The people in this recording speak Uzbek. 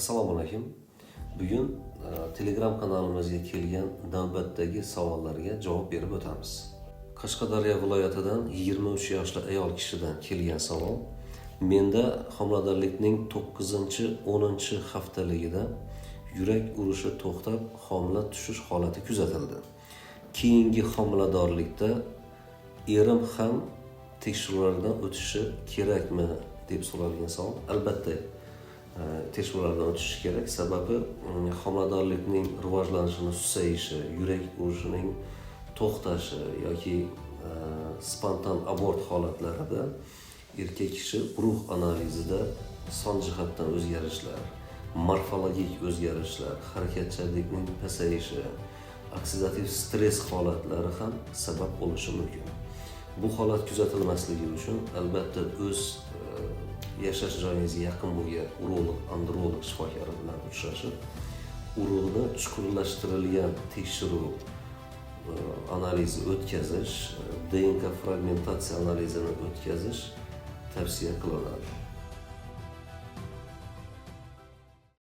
Assalomu alaykum. Bugun Telegram kanalimizga kelgan navbatdagi savollarga javob berib o'tamiz. Qashqadaryo viloyatidan 23 yoshli ayol kishidan kelgan savol. Menda homiladorlikning 9-10 haftaligida yurak urishi to'xtab, homila tushish holati kuzatildi. Keyingi homiladorlikda erim ham tekshiruvlardan o'tishi kerakmi deb so'ralgan savol. Albatta tekshiruvlardan o'tishi kerak, sababi homiladorlikning rivojlanishini susayishi, yurak urishining to'xtashi yoki spontan abort holatlarida erkak kishi urug' analizida son jihatdan o'zgarishlar, morfologik o'zgarishlar, harakatchanlikning pasayishi, oksidativ stress holatlari ham sabab bo'lishi mumkin. Bu holat kuzatilmasligi uchun albatta o'z yashash joyingizga yaqin bo'lgan urolog, androlog shifokori bilan uchrashib, urug'ni chuqurlashtirilgan tekshiruv analizi o'tkazish, DNK fragmentatsiya analizini o'tkazish tavsiya qilinadi.